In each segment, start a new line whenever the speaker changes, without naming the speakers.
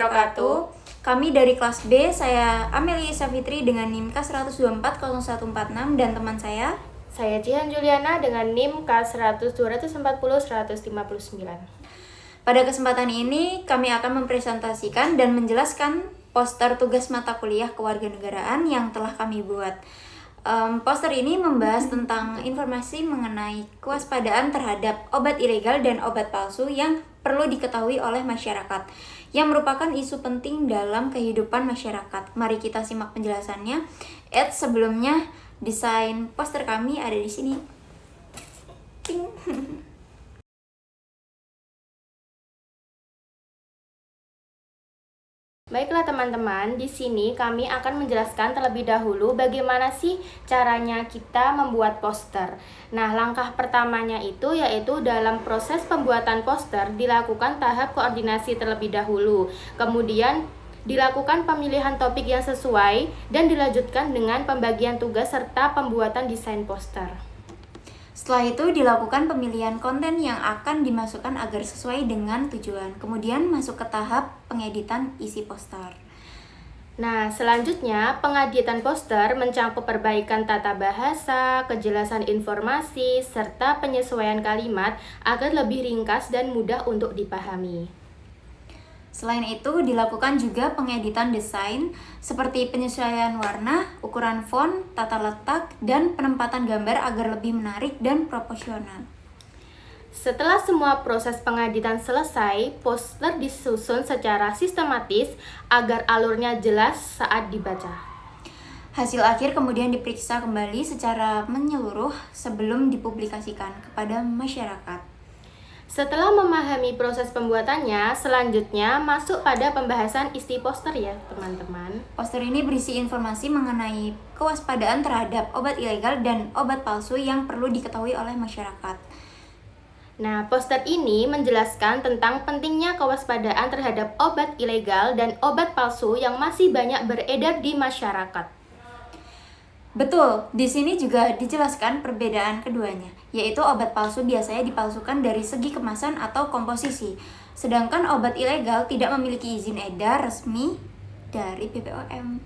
wabarakatuh. Kami dari kelas B, saya Amelia Safitri dengan NIM K1240146 dan teman saya
Jihan Juliana dengan NIM K100240159.
Pada kesempatan ini, kami akan mempresentasikan dan menjelaskan poster tugas mata kuliah kewarganegaraan yang telah kami buat. Poster ini membahas tentang informasi mengenai kewaspadaan terhadap obat ilegal dan obat palsu yang perlu diketahui oleh masyarakat, yang merupakan isu penting dalam kehidupan masyarakat. Mari kita simak penjelasannya. Sebelumnya, desain poster kami ada di sini. Ting.
Baiklah teman-teman, di sini kami akan menjelaskan terlebih dahulu bagaimana sih caranya kita membuat poster. Nah, langkah pertamanya itu yaitu dalam proses pembuatan poster dilakukan tahap koordinasi terlebih dahulu. Kemudian dilakukan pemilihan topik yang sesuai dan dilanjutkan dengan pembagian tugas serta pembuatan desain poster.
Setelah itu dilakukan pemilihan konten yang akan dimasukkan agar sesuai dengan tujuan. Kemudian masuk ke tahap pengeditan isi poster.
Nah, selanjutnya pengeditan poster mencakup perbaikan tata bahasa, kejelasan informasi, serta penyesuaian kalimat agar lebih ringkas dan mudah untuk dipahami.
Selain itu, dilakukan juga pengeditan desain seperti penyesuaian warna, ukuran font, tata letak, dan penempatan gambar agar lebih menarik dan proporsional.
Setelah semua proses pengeditan selesai, poster disusun secara sistematis agar alurnya jelas saat dibaca.
Hasil akhir kemudian diperiksa kembali secara menyeluruh sebelum dipublikasikan kepada masyarakat.
Setelah memahami proses pembuatannya, selanjutnya masuk pada pembahasan isi poster ya teman-teman.
Poster ini berisi informasi mengenai kewaspadaan terhadap obat ilegal dan obat palsu yang perlu diketahui oleh masyarakat.
Nah, poster ini menjelaskan tentang pentingnya kewaspadaan terhadap obat ilegal dan obat palsu yang masih banyak beredar di masyarakat.
Betul, di sini juga dijelaskan perbedaan keduanya, yaitu obat palsu biasanya dipalsukan dari segi kemasan atau komposisi, sedangkan obat ilegal tidak memiliki izin edar resmi dari BPOM.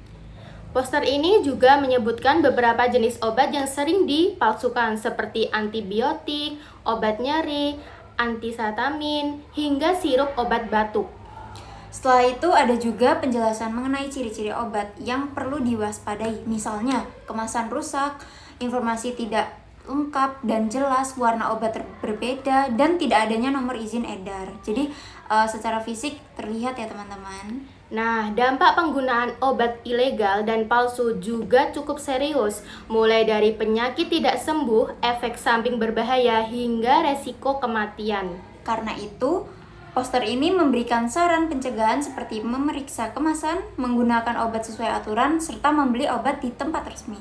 Poster ini juga menyebutkan beberapa jenis obat yang sering dipalsukan seperti antibiotik, obat nyeri, antihistamin, hingga sirup obat batuk.
Setelah itu ada juga penjelasan mengenai ciri-ciri obat yang perlu diwaspadai, misalnya kemasan rusak, informasi tidak lengkap dan jelas, warna obat berbeda, dan tidak adanya nomor izin edar. Jadi secara fisik terlihat ya teman-teman.
Nah, dampak penggunaan obat ilegal dan palsu juga cukup serius, mulai dari penyakit tidak sembuh, efek samping berbahaya, hingga resiko kematian.
Karena itu, poster ini memberikan saran pencegahan seperti memeriksa kemasan, menggunakan obat sesuai aturan, serta membeli obat di tempat resmi.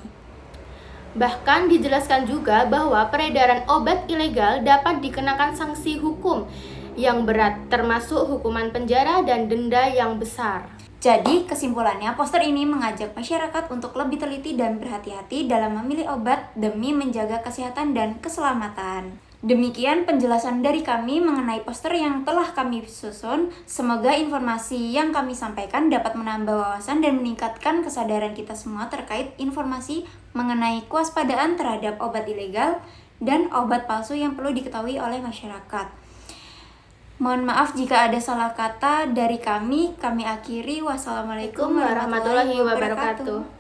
Bahkan dijelaskan juga bahwa peredaran obat ilegal dapat dikenakan sanksi hukum yang berat, termasuk hukuman penjara dan denda yang besar.
Jadi, kesimpulannya, poster ini mengajak masyarakat untuk lebih teliti dan berhati-hati dalam memilih obat demi menjaga kesehatan dan keselamatan. Demikian penjelasan dari kami mengenai poster yang telah kami susun. Semoga informasi yang kami sampaikan dapat menambah wawasan dan meningkatkan kesadaran kita semua terkait informasi mengenai kewaspadaan terhadap obat ilegal dan obat palsu yang perlu diketahui oleh masyarakat. Mohon maaf jika ada salah kata dari kami akhiri. Wassalamualaikum warahmatullahi wabarakatuh.